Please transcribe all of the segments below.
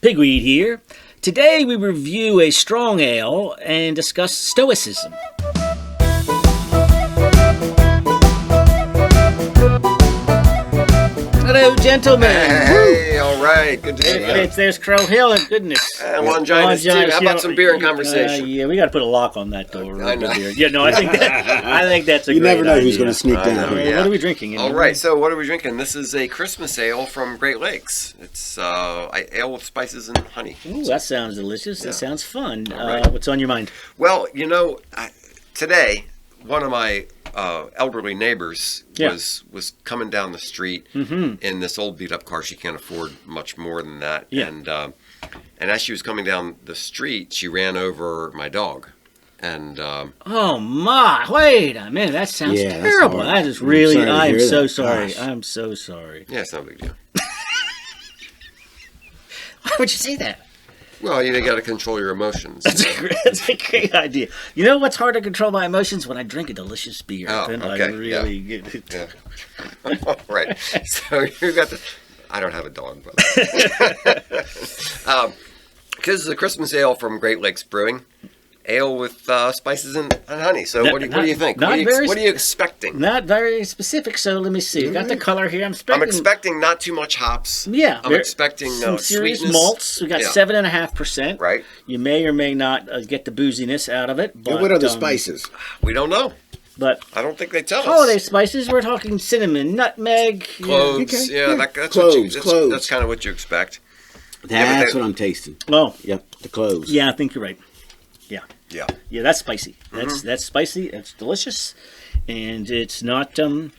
Pigweed here. Today we review a strong ale and discuss Stoicism. Hello, gentlemen. Hey, all right. Good to see you. There's Crow Hill, and goodness. Longinus, too. How about some beer and conversation? Yeah, we got to put a lock on that door. I know. Yeah, no, I think that's a You great never know idea. who's going to sneak down here. Yeah. What are we drinking? All right, so what are we drinking? This is a Christmas ale from Great Lakes. It's ale with spices and honey. Ooh, that sounds delicious. That sounds fun. All right. What's on your mind? Well, today, one of my elderly neighbors was coming down the street in this old beat-up car. She can't afford much more than that. Yeah. And as she was coming down the street, she ran over my dog. And Oh my! Wait a minute. That sounds Yeah, that's terrible. hard. That is really. I'm sorry to I'm hear so that. sorry. Gosh. I'm so sorry. yeah, it's not a big deal. Why would you say that? Well, you got to control your emotions. That's a great idea. You know what's hard to control my emotions? When I drink a delicious beer. Oh, Then okay, I really get it. Yeah. Right. So you got the. I don't have a dog, but because it's a Christmas ale from Great Lakes Brewing, ale with spices and honey. So what do you think? What are you expecting? Not very specific, so let me see. Got the color here. I'm I'm expecting not too much hops. Yeah, I'm expecting some serious sweetness. malts. We got 7.5%. Right. You may or may not get the booziness out of it. But, And what are the spices? We don't know. But I don't think they tell us. holiday spices, we're talking cinnamon, nutmeg, Cloves. Okay. Yeah, Yeah. that's Cloves, what cloves. that's kind of what you expect. That's they- what I'm tasting. Oh, Yep, the cloves. yeah, I think you're right. Yeah. Yeah. Yeah, that's spicy. That's spicy. It's delicious, and it's not. I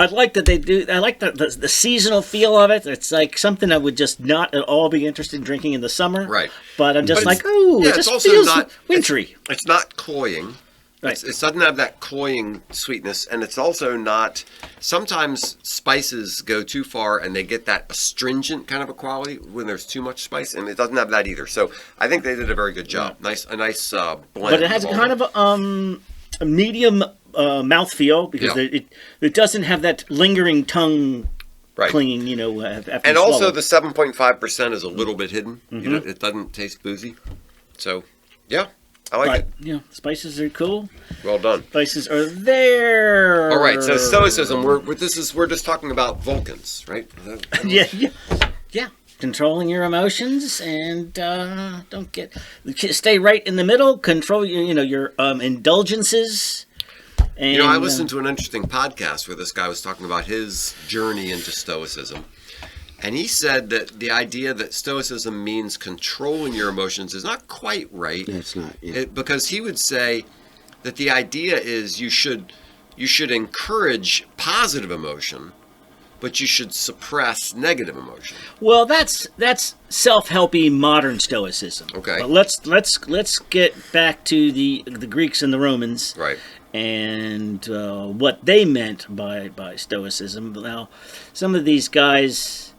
like that they do. I like the seasonal feel of it. It's like something I would just not at all be interested in drinking in the summer. Right. But I'm just But like, it's- oh, yeah, it it's just also feels not- wintry. It's not cloying. Right. It doesn't have that cloying sweetness, and it's also not. Sometimes spices go too far, and they get that astringent kind of a quality when there's too much spice, and it doesn't have that either. So I think they did a very good job. A nice blend. But it has of a all kind of a medium mouthfeel because Yeah. it doesn't have that lingering tongue Right. clinging. After And you also swallow. the 7.5% is a little bit hidden. It doesn't taste boozy. So yeah, I like it. Yeah, spices are cool. Well done. Spices are there. All right, so Stoicism. We're just talking about Vulcans, right? Yeah. Controlling your emotions and stay right in the middle. Control your indulgences. And, I listened to an interesting podcast where this guy was talking about his journey into Stoicism. And he said that the idea that Stoicism means controlling your emotions is not quite right. That's not. Yeah. Because he would say that the idea is you should encourage positive emotion, but you should suppress negative emotion. Well, that's self-helpy modern Stoicism. Okay. But let's get back to the Greeks and the Romans. Right. And what they meant by Stoicism. Now, some of these guys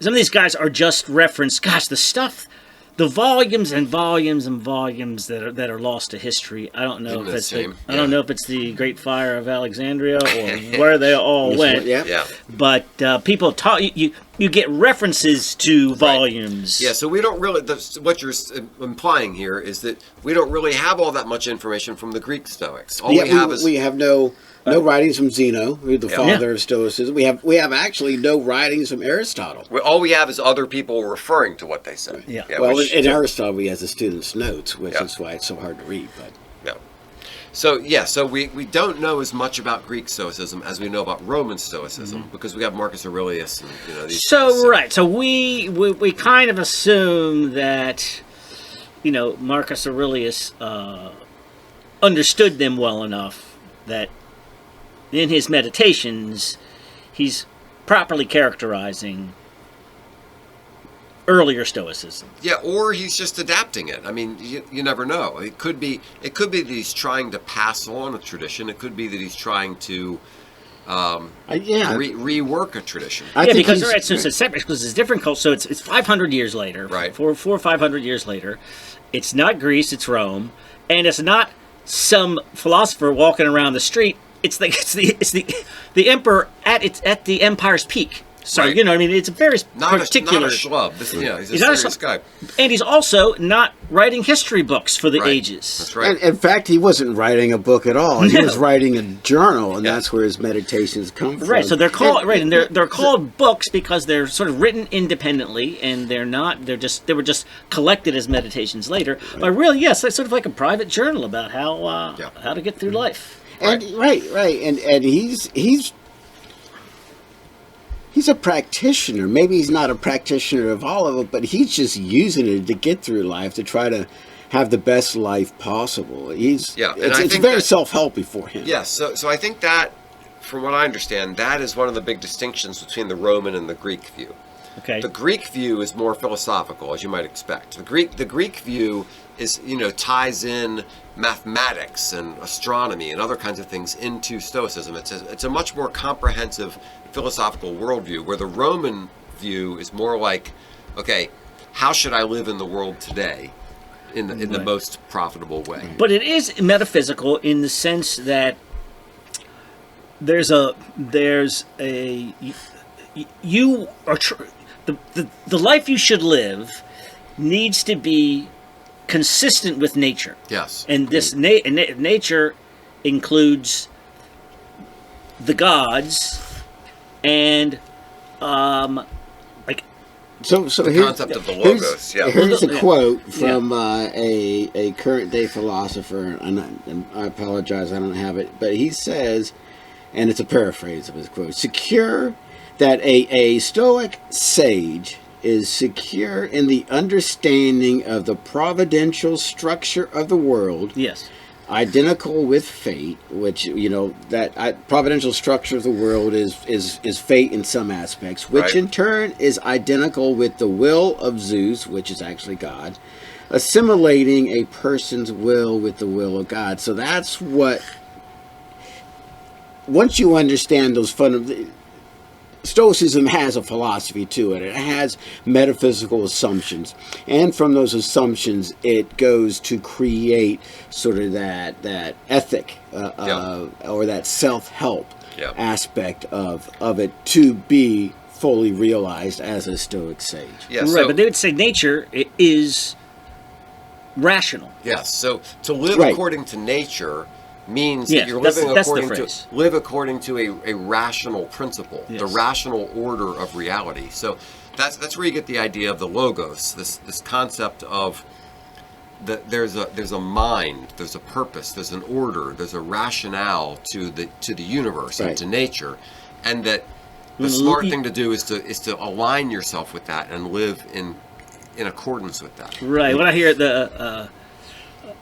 are just referenced. Gosh, the volumes and volumes and volumes that are lost to history. I don't know if it's I don't know if it's the Great Fire of Alexandria or where they all went. Yeah. Yeah. But people talk. You get references to volumes. Yeah, so we don't really, what you're implying here is that we don't really have all that much information from the Greek Stoics. All Yeah, we have is... we have no writings from Zeno, who's the father of Stoicism. We have actually no writings from Aristotle. all we have is other people referring to what they said. Yeah. Well, which- in Aristotle, we have the student's notes, which Yeah. is why it's so hard to read. But Yeah. So we don't know as much about Greek Stoicism as we know about Roman Stoicism because we have Marcus Aurelius and these So guys. right. So we kind of assume that Marcus Aurelius understood them well enough that in his meditations he's properly characterizing earlier Stoicism. Yeah, or he's just adapting it. I mean, you never know. It could be that he's trying to pass on a tradition. It could be that he's trying to rework a tradition. Because it's separate because it's different culture. So it's 500 years later, Right. 400 or 500 years later. It's not Greece, it's Rome, and it's not some philosopher walking around the street. It's the emperor at the empire's peak. So, Right. you know, I mean, it's a very particular... Not a schlub. He's a serious guy. And he's also not writing history books for the ages. That's right. And, in fact, he wasn't writing a book at all. He was writing a journal, and that's where his meditations come from. Right, so they're called they're called books because they're sort of written independently, and they were just collected as meditations later. Right. But really, yes, it's sort of like a private journal about how to get through life. And right, and he's a practitioner. Maybe he's not a practitioner of all of it, but he's just using it to get through life, to try to have the best life possible. It's very self-helpy for him. Yes, so I think that, from what I understand, that is one of the big distinctions between the Roman and the Greek view. Okay. The Greek view is more philosophical, as you might expect. The Greek view is, ties in mathematics and astronomy and other kinds of things into Stoicism. It's a much more comprehensive philosophical worldview, where the Roman view is more like, okay, how should I live in the world today in the most profitable way? But it is metaphysical in the sense that the life you should live needs to be consistent with nature. Yes. And this nature includes the gods and So the concept of the logos. Here's a quote from a current day philosopher, and I apologize, I don't have it, but he says, and it's a paraphrase of his quote: "Secure that a Stoic sage is secure in the understanding of the providential structure of the world." Yes. Identical with fate, which providential structure of the world is fate in some aspects, which in turn is identical with the will of Zeus, which is actually God, assimilating a person's will with the will of God. So that's what, once you understand those Stoicism has a philosophy to it. It has metaphysical assumptions. And from those assumptions, it goes to create sort of that ethic or that self-help aspect of it to be fully realized as a Stoic sage. Yeah, right, but they would say nature is rational. Yes, so to live according to nature means that you're living according to a rational principle, the rational order of reality. So that's where you get the idea of the logos, this concept of there's a mind, there's a purpose, there's an order, there's a rationale to the universe and to nature, and that the smart thing to do is to align yourself with that and live in accordance with that. Right. When I hear I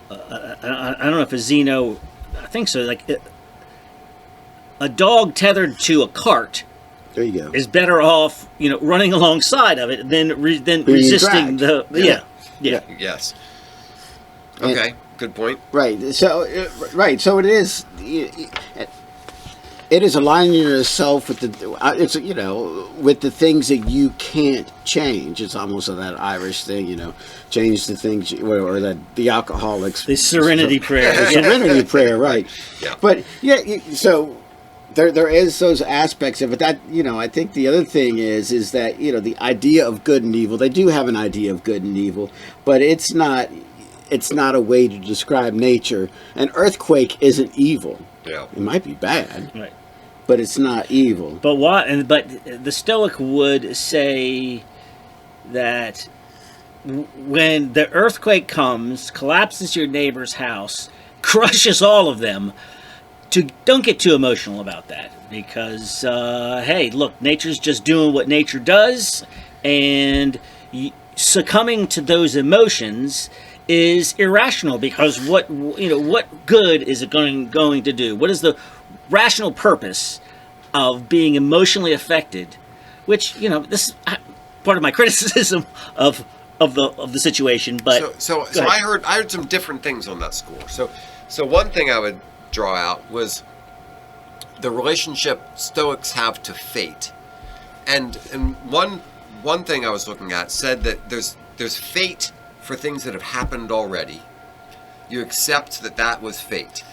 don't know if it's Zeno. I think so. Like a dog tethered to a cart, there you go, is better off, running alongside of it than resisting the Yes. Okay. Good point. Right. So it is. It is aligning yourself with with the things that you can't change. It's almost that Irish thing, change the things, or that the alcoholics. The serenity prayer. Serenity prayer, right? Yeah. But so there is those aspects of it. That I think the other thing is that the idea of good and evil. They do have an idea of good and evil, but it's not a way to describe nature. An earthquake isn't evil. Yeah. It might be bad. Right. But it's not evil. But But the Stoic would say that when the earthquake comes, collapses your neighbor's house, crushes all of them, don't get too emotional about that, because hey, look, nature's just doing what nature does, and succumbing to those emotions is irrational, because what good is it going to do? What is the rational purpose of being emotionally affected? Which this is part of my criticism of the situation. But so I heard some different things on that score. So one thing I would draw out was the relationship Stoics have to fate, and one thing I was looking at said that there's fate for things that have happened already. You accept that was fate.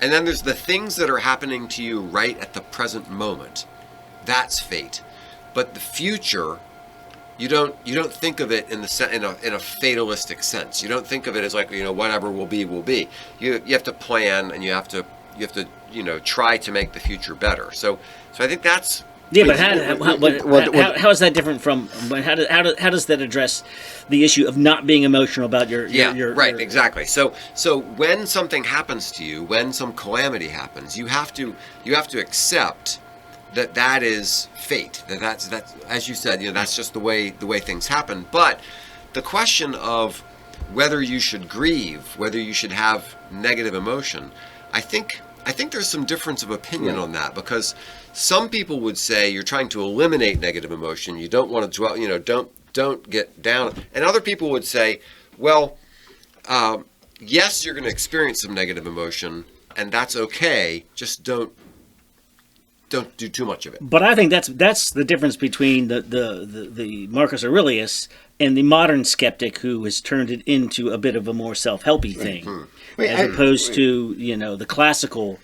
And then there's the things that are happening to you right at the present moment. That's fate. but the future, you don't think of it in a fatalistic sense. You don't think of it as like, whatever will be will be. You have to plan, and you have to try to make the future better. So I think that's. Yeah, but how is that different from? How does that address the issue of not being emotional about your? Right, exactly. So when something happens to you, when some calamity happens, you have to accept that is fate. That's as you said, that's just the way things happen. But the question of whether you should grieve, whether you should have negative emotion, I think there's some difference of opinion on that, because some people would say you're trying to eliminate negative emotion. You don't want to dwell, don't get down. And other people would say, well, yes, you're going to experience some negative emotion, and that's okay. Just don't do too much of it. But I think that's the difference between the Marcus Aurelius and the modern skeptic, who has turned it into a bit of a more self-helpy thing, as opposed to the classical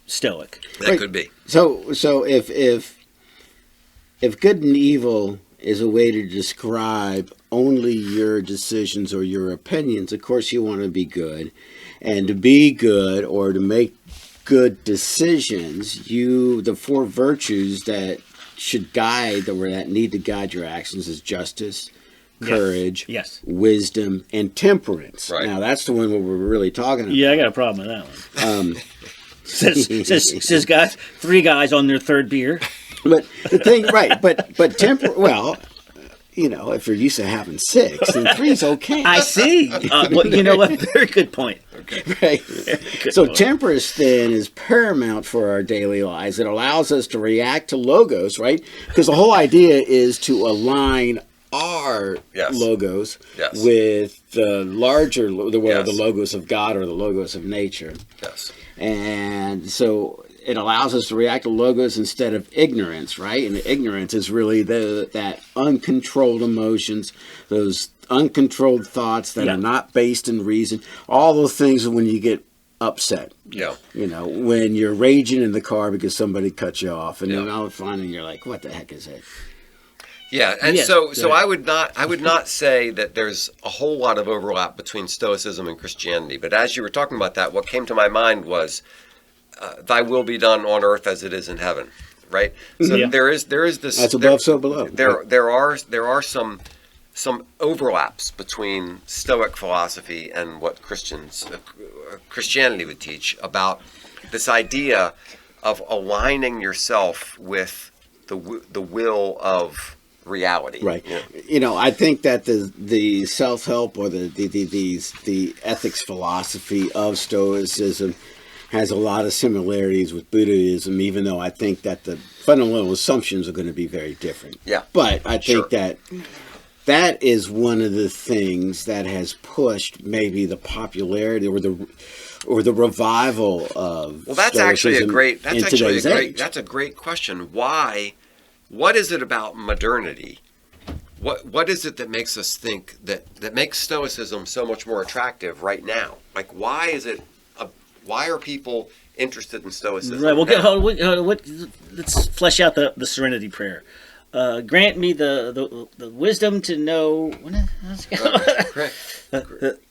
Stoic. That could be. So if good and evil is a way to describe only your decisions or your opinions, of course you want to be good, and to be good or to make good decisions, the four virtues that should guide or that need to guide your actions is justice, courage, wisdom, and temperance. Right. Now that's the one where we're really talking about. Yeah, I got a problem with that one. Says guys, 3 guys on their 3rd beer. But the thing, right? But well, if you're used to having 6, then 3's okay. I see. What? Very good point. Okay. Right. So temperance then is paramount for our daily lives. It allows us to react to logos, right? Because the whole idea is to align our logos with the larger, the logos of God or the logos of nature. Yes. And so it allows us to react to logos instead of ignorance, right? And the ignorance is really that uncontrolled emotions, those uncontrolled thoughts that are not based in reason. All those things when you get upset. Yeah. When you're raging in the car because somebody cut you off, and then all of a sudden you're like, "What the heck is it?" Yeah, and so I would not say that there's a whole lot of overlap between Stoicism and Christianity. But as you were talking about that, what came to my mind was, "Thy will be done on earth as it is in heaven." Right. So there is this. That's above, so below. There are some overlaps between Stoic philosophy and what Christianity would teach about this idea of aligning yourself with the will of reality. Right. I think that the self-help or the ethics philosophy of Stoicism has a lot of similarities with Buddhism, even though I think that the fundamental assumptions are going to be very different. Yeah. But I think that is one of the things that has pushed maybe the popularity or the revival of that's Stoicism a great question. Why? What is it about modernity? What is it that makes us think that makes Stoicism so much more attractive right now? Like, why is it? Why are people interested in Stoicism? Right. Well, let's flesh out the Serenity Prayer. Grant me the wisdom to know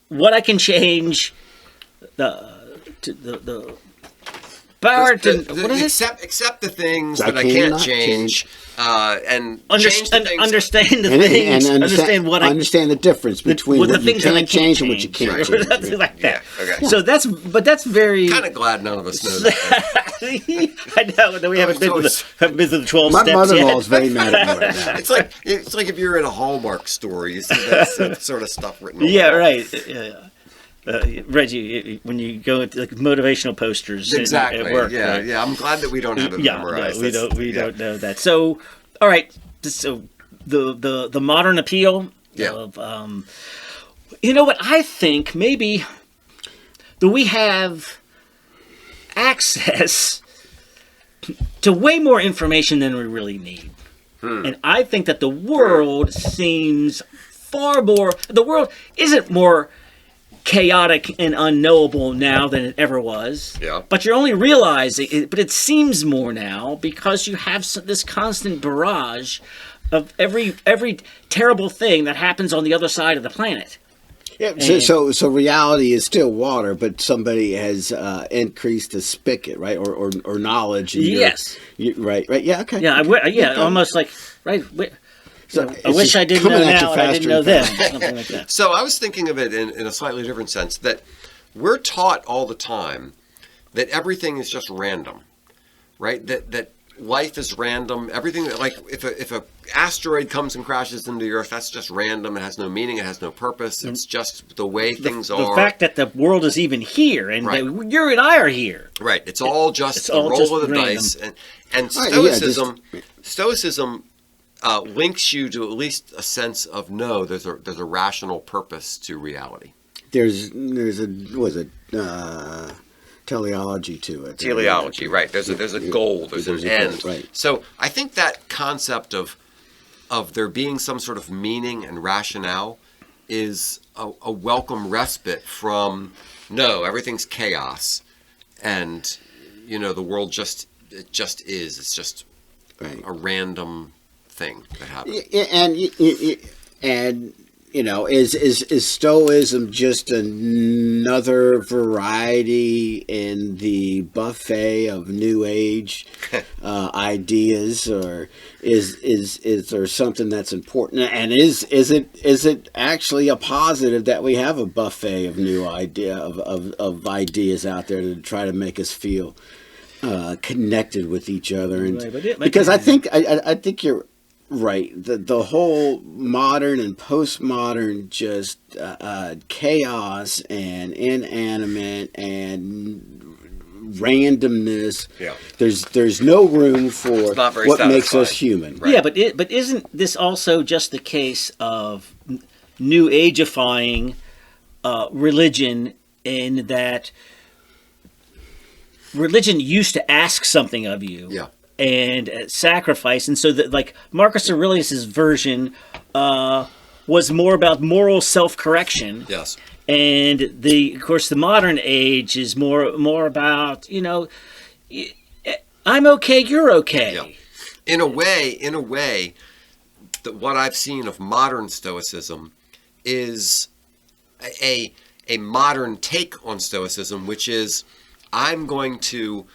what I can change. The power to accept the things that I can't change. And understand the things. Understand the difference between what you can change and what you can't change. Something like that. Yeah, okay. So that's very. Kind of glad none of us know that. I know that we haven't been to the 12 steps yet. My mother-in-law is very mad at me right now. It's like if you're in a Hallmark store, you see that sort of stuff written. Yeah, right. Yeah. Reggie, when you go into motivational posters exactly at work, yeah, right? yeah, I'm glad that we don't have it memorized. No, we don't know that. So, all right, so the modern appeal of what I think maybe that we have access to way more information than we really need, and I think that the world seems far more. The world isn't more chaotic and unknowable now than it ever was. Yeah. But you're only realizing it, but it seems more now because you have this constant barrage of every terrible thing that happens on the other side of the planet. Yeah, so reality is still water, but somebody has increased the spigot, right, or knowledge. Yes. Right. Yeah. Okay. Yeah. Almost like right. So I wish I didn't know now, and I didn't know then. faster. Something like that. So I was thinking of it in a slightly different sense, that we're taught all the time that everything is just random, right? That life is random. Everything, like if a asteroid comes and crashes into the Earth, that's just random. It has no meaning. It has no purpose. It's just the way things are. The fact that the world is even here, and Right. that you and I are here. Right. It's all just the all roll just of the random. dice. And Right, Stoicism links you to at least a sense of there's a rational purpose to reality. There's a teleology to it. Teleology, right? There's a goal. There's an end. Right. So I think that concept of there being some sort of meaning and rationale is a welcome respite from everything's chaos, and the world just is. It's just Right. a random thing that happens. And is Stoicism just another variety in the buffet of New Age ideas, or is there something that's important? And is it actually a positive that we have a buffet of new of ideas out there to try to make us feel connected with each other? And because I think you're right. The whole modern and postmodern just chaos and inanimate and randomness. Yeah. There's no room for what makes us human. Right. Yeah, but isn't this also just the case of New Ageifying religion, in that religion used to ask something of you? Yeah. And sacrifice, and so that, like, Marcus Aurelius's version was more about moral self-correction. Yes. And of course the modern age is more about I'm okay, you're okay. Yeah. In a way, that what I've seen of modern Stoicism is a modern take on Stoicism, which is I'm going to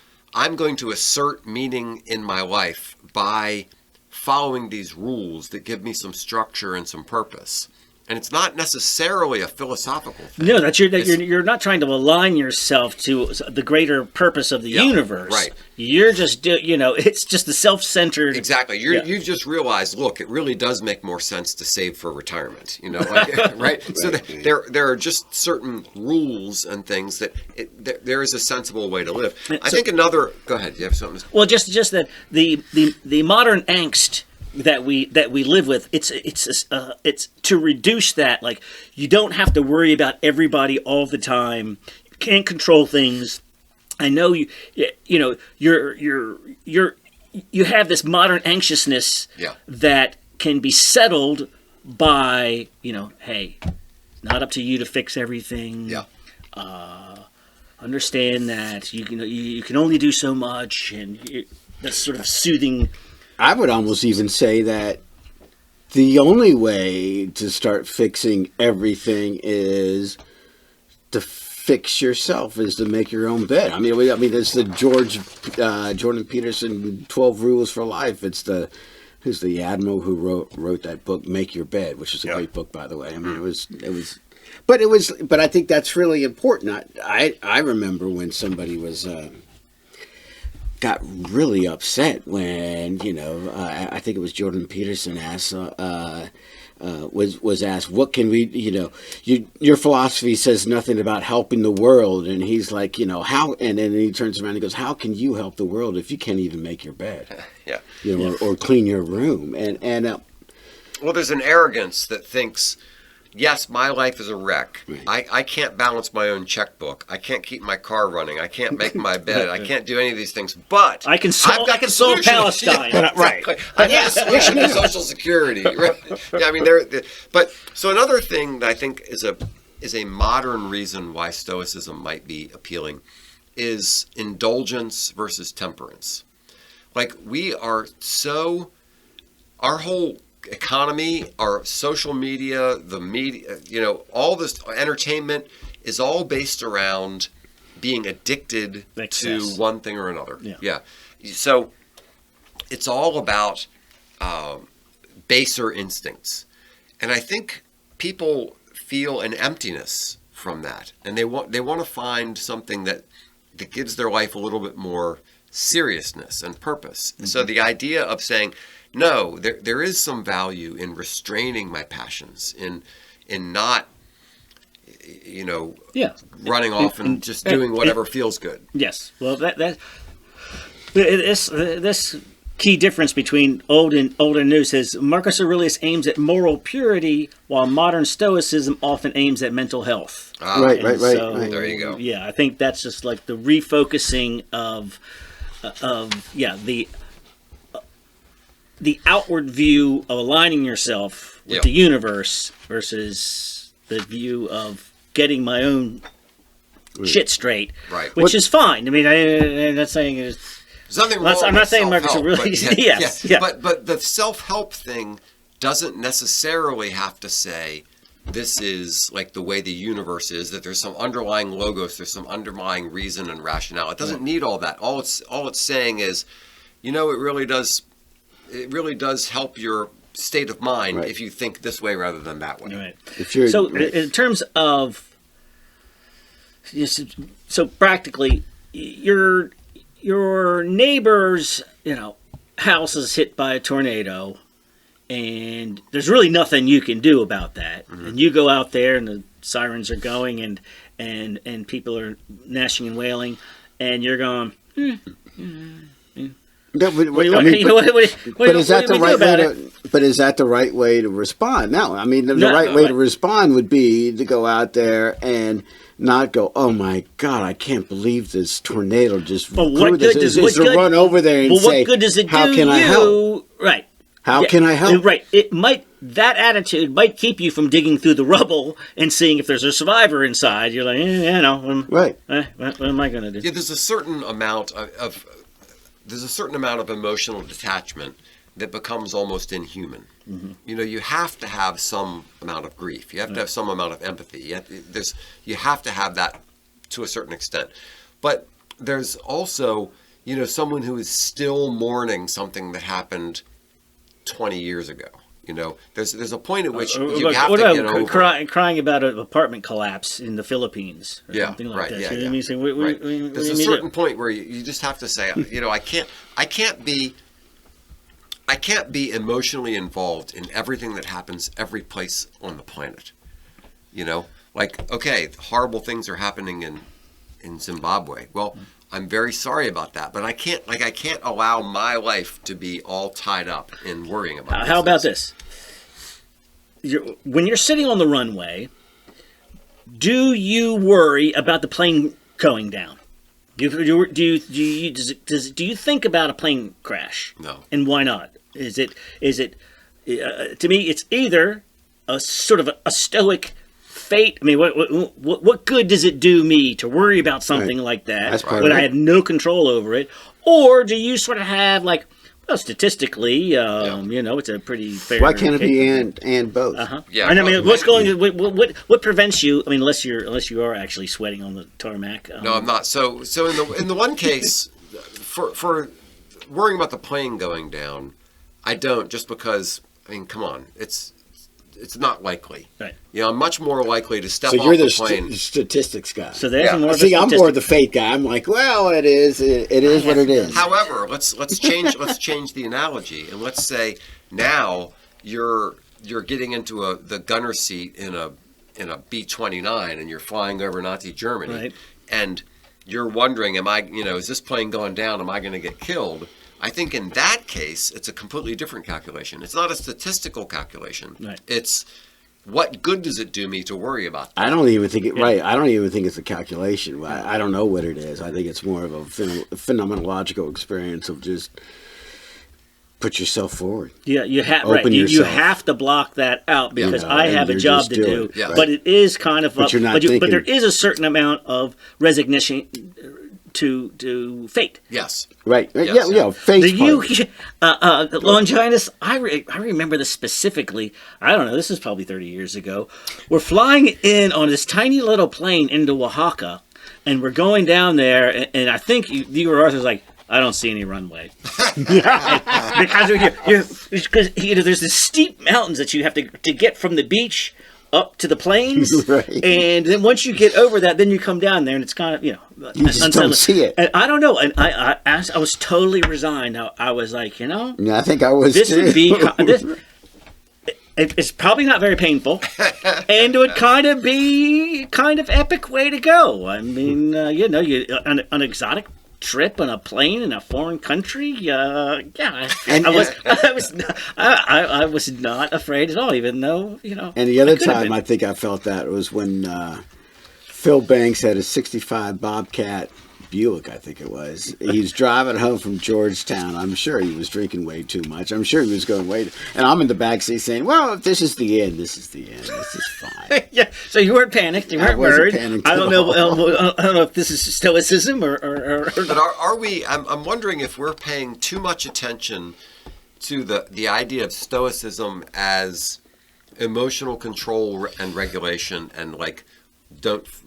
assert meaning in my life by following these rules that give me some structure and some purpose. And it's not necessarily a philosophical thing. No, you're not trying to align yourself to the greater purpose of the universe. Right. You're just it's just the self-centered. Exactly. You've just realized, look, it really does make more sense to save for retirement. Right? So there are just certain rules and things that there is a sensible way to live. I think another. Go ahead. You have something? Well, just that the modern angst that we live with, it's to reduce that. Like, you don't have to worry about everybody all the time. You can't control things. I know you have this modern anxiousness that can be settled by hey, it's not up to you to fix everything. Understand that you can only do so much, and that's sort of soothing. I would almost even say that the only way to start fixing everything is to fix yourself, is to make your own bed. I mean, it's the Jordan Peterson 12 Rules for Life. It's who's the admiral who wrote that book, Make Your Bed, which is a great book, by the way. I mean, but I think that's really important. I remember when somebody got really upset when I think it was Jordan Peterson asked was asked, what can we your philosophy says nothing about helping the world, and he's like, how, and then he turns around and goes, how can you help the world if you can't even make your bed or clean your room? And well, there's an arrogance that thinks, yes, my life is a wreck. Right. I can't balance my own checkbook. I can't keep my car running. I can't make my bed. I can't do any of these things. But I can solve Palestine. Right. I got a solution to Social Security. Right. Yeah, I mean, but so another thing that I think is is a modern reason why Stoicism might be appealing is indulgence versus temperance. Like, we are so, our whole economy, our social media, the media, all this entertainment is all based around being addicted to one thing or another. Yeah. So it's all about baser instincts. And I think people feel an emptiness from that. And they want to find something that gives their life a little bit more seriousness and purpose. Mm-hmm. So the idea of saying, no, there is some value in restraining my passions, in not, running off and just doing whatever feels good. Yes. Well, this key difference between old and new says Marcus Aurelius aims at moral purity, while modern Stoicism often aims at mental health. Right. There you go. Yeah, I think that's just like the refocusing of the outward view of aligning yourself with the universe versus the view of getting my own shit straight, which is fine. I mean, I'm not saying it's. There's nothing wrong. I'm not saying Marcus Aurelius. But the self-help thing doesn't necessarily have to say this is like the way the universe is. That there's some underlying logos, there's some underlying reason and rationale. It doesn't need all that. All it's saying is, it really does help your state of mind if you think this way rather than that way. Right. In terms of, so practically, your neighbor's house is hit by a tornado, and there's really nothing you can do about that. Mm-hmm. And you go out there, and the sirens are going, and people are gnashing and wailing, and you're going. But is that the right way to respond? No, I mean the right way to respond would be to go out there and not go, oh my God, I can't believe this tornado just run over there and say, what good does it how can I help? Right. How can I help? Right. That attitude might keep you from digging through the rubble and seeing if there's a survivor inside. You're like, right. What am I going to do? Yeah, there's a certain amount of emotional detachment that becomes almost inhuman. Mm-hmm. You have to have some amount of grief. You have to have some amount of empathy. You have to have that to a certain extent. But there's also, someone who is still mourning something that happened 20 years ago. There's a point at which you have to get over. Crying about an apartment collapse in the Philippines or something like that. There's a certain point where you just have to say, I can't be emotionally involved in everything that happens every place on the planet. Okay, horrible things are happening in Zimbabwe. Well, I'm very sorry about that, but I can't allow my life to be all tied up in worrying about How about this? When you're sitting on the runway, do you worry about the plane going down? Do you think about a plane crash? No. And why not? Is it to me, it's either a sort of a stoic fate. I mean, what good does it do me to worry about something like that when I have no control over it? Or do you sort of have statistically, it's a pretty fair. Why can't it be and both? Yeah. And I mean, what prevents you? I mean, unless you are actually sweating on the tarmac. No, I'm not. So in the one case, for worrying about the plane going down, I don't, just because. I mean, come on, it's not likely. Right. I'm much more likely to step off the the plane. Statistics guy. So there's more. I'm more the fate guy. I'm like, well, it is what it is. However, let's change the analogy, and let's say now you're getting into the gunner seat in a B-29, and you're flying over Nazi Germany, right. And you're wondering, is this plane going down? Am I going to get killed? I think in that case, it's a completely different calculation. It's not a statistical calculation. Right. It's what good does it do me to worry about that? I don't even think I don't even think it's a calculation. I don't know what it is. I think it's more of a phenomenological experience of just put yourself forward. Yeah, you have right. You have to block that out because I have a job to do. Yeah. But it is kind of, but there is a certain amount of resignation to fate. Yes. Right. Yes. Yeah. Fate. Longinus. I remember this specifically. I don't know. This is probably 30 years ago. We're flying in on this tiny little plane into Oaxaca, and we're going down there. And I think you or Arthur's like, I don't see any runway. Because there's this steep mountains that you have to get from the beach up to the plains. Right. And then once you get over that, then you come down there and it's kind of, you just don't see it. And I don't know. And I was totally resigned. I was like, Yeah, I think I was this too. would be, it's probably not very painful. And it would kind of be kind of epic way to go. I mean, an exotic trip on a plane in a foreign country, I was not afraid at all, even though And the other time I think I felt that was when Phil Banks had a '65 Bobcat Buick, I think it was. He's driving home from Georgetown. I'm sure he was drinking way too much. I'm sure he was going and I'm in the backseat saying, "Well, if this is the end, this is the end. This is fine." Yeah. So you weren't panicked. You weren't worried. I don't know. I don't know if this is stoicism or. But are we? I'm wondering if we're paying too much attention to the idea of stoicism as emotional control and regulation and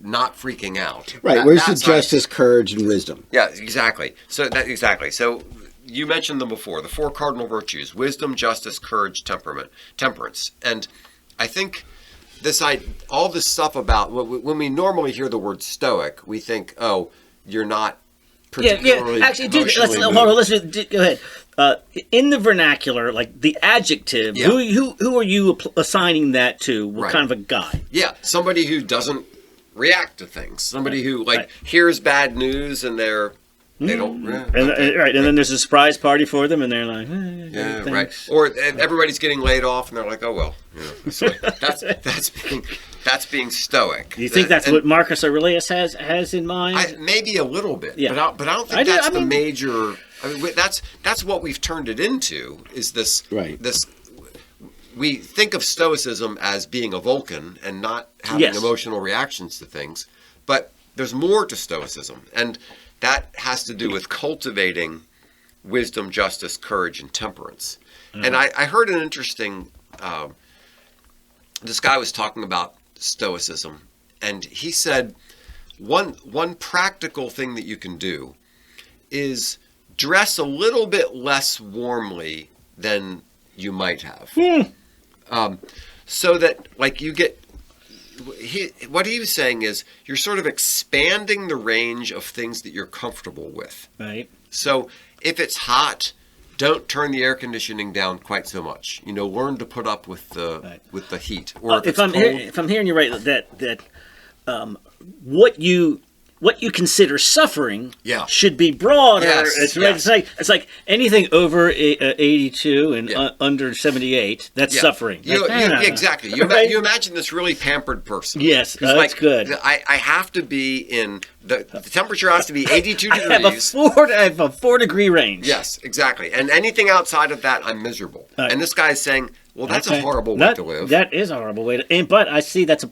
not freaking out. Right. Where's the justice, courage, and wisdom? Yeah, exactly. So So you mentioned them before. The 4 cardinal virtues: wisdom, justice, courage, temperance. And I think all this stuff about when we normally hear the word stoic, we think, oh, you're not particularly. Yeah. Actually, let's go ahead. In the vernacular, like the adjective, who are you assigning that to? What kind of a guy? Yeah, somebody who doesn't react to things. Somebody who hears bad news and they don't. And then there's a surprise party for them, and they're like, right. Or everybody's getting laid off, and they're like, oh well. So that's being stoic. Do you think that's what Marcus Aurelius has in mind? Maybe a little bit, but I don't think that's the major. I mean, that's what we've turned it into. Is this this? We think of Stoicism as being a Vulcan and not having emotional reactions to things, but there's more to Stoicism, and that has to do with cultivating wisdom, justice, courage, and temperance. And I heard an interesting. This guy was talking about Stoicism, and he said one practical thing that you can do is dress a little bit less warmly than you might have. So that you get what he was saying is you're sort of expanding the range of things that you're comfortable with. Right. So if it's hot, don't turn the air conditioning down quite so much. Learn to put up with the heat. Or if I'm hearing you right, that what you consider suffering should be broader. Yes, it's like anything over 82 and under 78, that's suffering. Exactly. You imagine this really pampered person. Yes, that's good. I have to be in the temperature has to be 82 degrees. I have a 4-degree range. Yes, exactly. And anything outside of that, I'm miserable. And this guy is saying, well, that's a horrible way to live. That is a horrible way to. But I see that's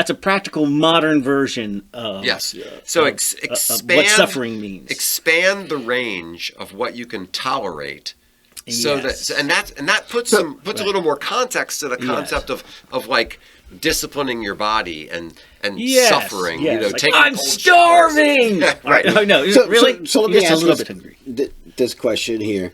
a practical modern version of expand what suffering means. Expand the range of what you can tolerate, so that puts a little more context to the concept of disciplining your body and suffering. I'm starving. Right? No, really. So let me ask this question here.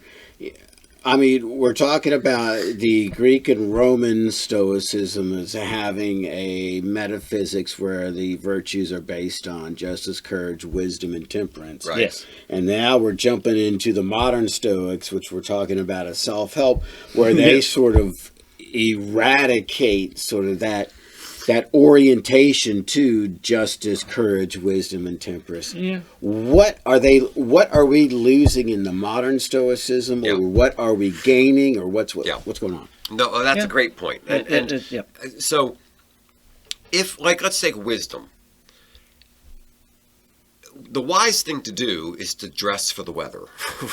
I mean, we're talking about the Greek and Roman Stoicism as having a metaphysics where the virtues are based on justice, courage, wisdom, and temperance. Right. Yes. And now we're jumping into the modern Stoics, which we're talking about as self-help, where they sort of eradicate sort of that orientation to justice, courage, wisdom, and temperance. Yeah. What are we losing in the modern Stoicism, or what are we gaining, or what's going on? No, that's a great point. So, if let's take wisdom. the wise thing to do is to dress for the weather,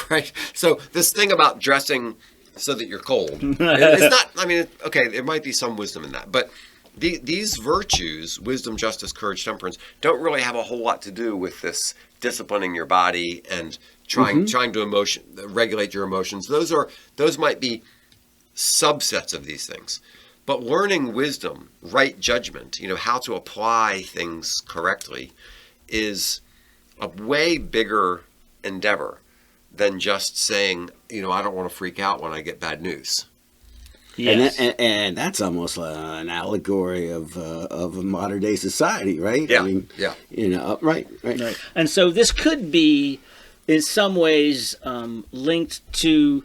right? So this thing about dressing so that you're cold, it's not, I mean, okay, there might be some wisdom in that, but these virtues, wisdom, justice, courage, temperance, don't really have a whole lot to do with this disciplining your body and trying to regulate your emotions. Those might be subsets of these things. But learning wisdom, right judgment, how to apply things correctly is a way bigger endeavor than just saying, I don't want to freak out when I get bad news. Yes. And that's almost an allegory of a modern day society, right? Yeah. I mean, yeah. Right. And so this could be, in some ways, linked to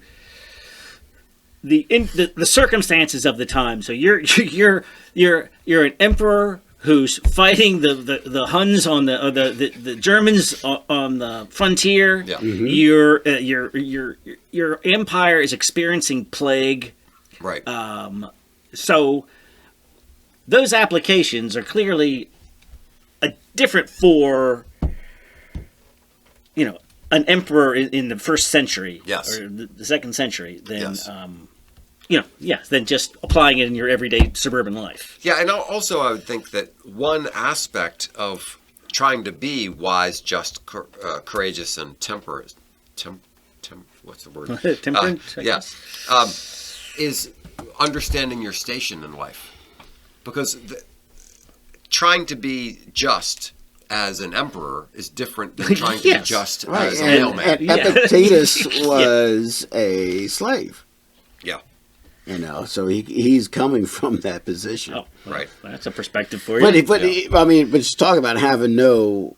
the circumstances of the time. So you're an emperor who's fighting the Huns on the Germans on the frontier. Yeah. Mm-hmm. Your empire is experiencing plague. Right. So those applications are clearly different for an emperor in the first century, yes, or the second century, than yes. Than just applying it in your everyday suburban life. Yeah, and also I would think that one aspect of trying to be wise, just, courageous, and temperate, what's the word? Temperate. Is understanding your station in life, because trying to be just as an emperor is different than trying to be just as a mailman. And Epictetus was a slave. Yeah. So he's coming from that position. Oh, right. That's a perspective for you. But just talk about having no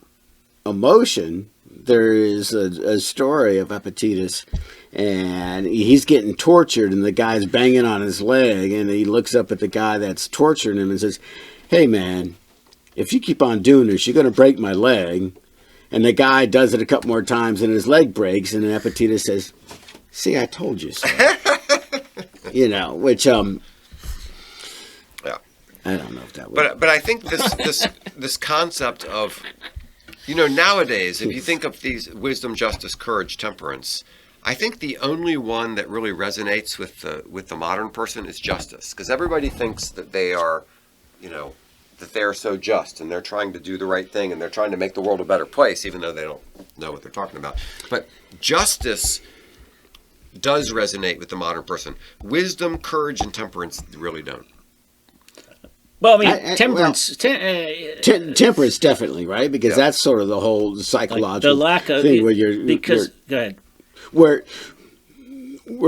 emotion. There is a story of Epictetus, and he's getting tortured, and the guy's banging on his leg, and he looks up at the guy that's torturing him and says, "Hey, man, if you keep on doing this, you're going to break my leg." And the guy does it a couple more times, and his leg breaks, and then Epictetus says, "See, I told you so." Which yeah, I don't know if that would. But I think this concept of, nowadays, if you think of these wisdom, justice, courage, temperance, I think the only one that really resonates with the modern person is justice, because everybody thinks that they are, that they are so just, and they're trying to do the right thing, and they're trying to make the world a better place, even though they don't know what they're talking about. But justice does resonate with the modern person. Wisdom, courage, and temperance really don't. Well, I mean, temperance. Temperance, definitely, right? Because that's sort of the whole psychological the lack of thing it, where you're. Go ahead. Where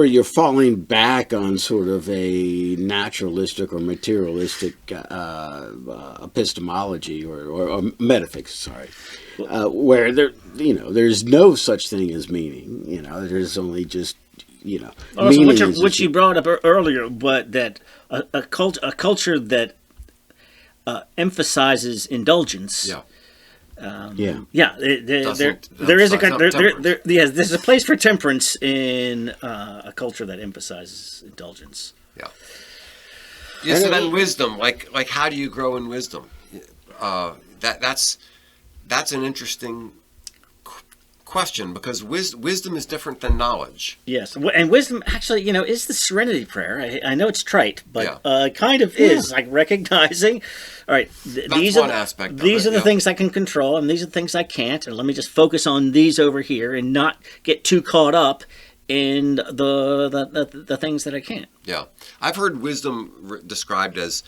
you're falling back on sort of a naturalistic or materialistic epistemology or metaphysics, sorry, where there's no such thing as meaning. There's only just which you brought up earlier, but that a culture that emphasizes indulgence. Yeah. There's a place for temperance in a culture that emphasizes indulgence. Yeah. Yeah. So then wisdom, like how do you grow in wisdom? That's an interesting question, because wisdom is different than knowledge. Yes, and wisdom actually, is the serenity prayer. I know it's trite, but kind of is like recognizing. All right, these are the things I can control, and these are the things I can't, and let me just focus on these over here and not get too caught up in the things that I can't. Yeah, I've heard wisdom described as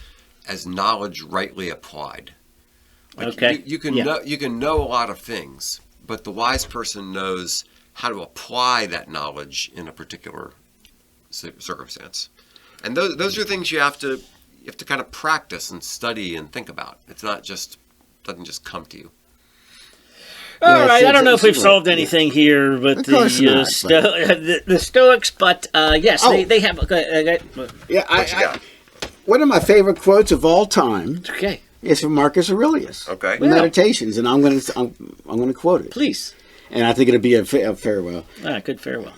knowledge rightly applied. Okay, you can know a lot of things, but the wise person knows how to apply that knowledge in a particular circumstance, and those are things you have to kind of practice and study and think about. It's not doesn't just come to you. All right, I don't know if we've solved anything here, but the Stoics. But yes, they have. One of my favorite quotes of all time. Okay. It's from Marcus Aurelius. Okay. Meditations, and I'm going to quote it. Please. And I think it'll be a farewell. Good farewell.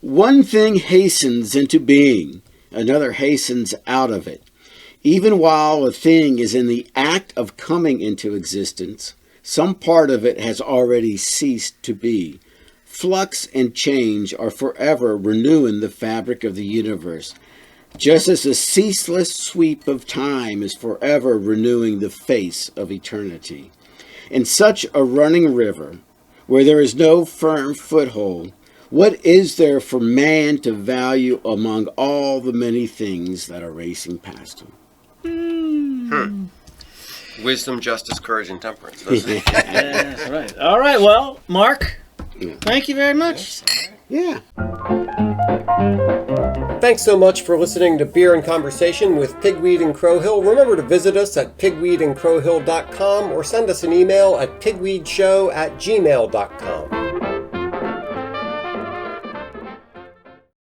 One thing hastens into being, another hastens out of it. Even while a thing is in the act of coming into existence, some part of it has already ceased to be. Flux and change are forever renewing the fabric of the universe, just as the ceaseless sweep of time is forever renewing the face of eternity. In such a running river, where there is no firm foothold, what is there for man to value among all the many things that are racing past him? Wisdom, justice, courage, and temperance. Yeah, that's right. All right, well, Mark, thank you very much. Yeah. Thanks so much for listening to Beer and Conversation with Pigweed and Crowhill. Remember to visit us at pigweedandcrowhill.com or send us an email at pigweedshow@gmail.com.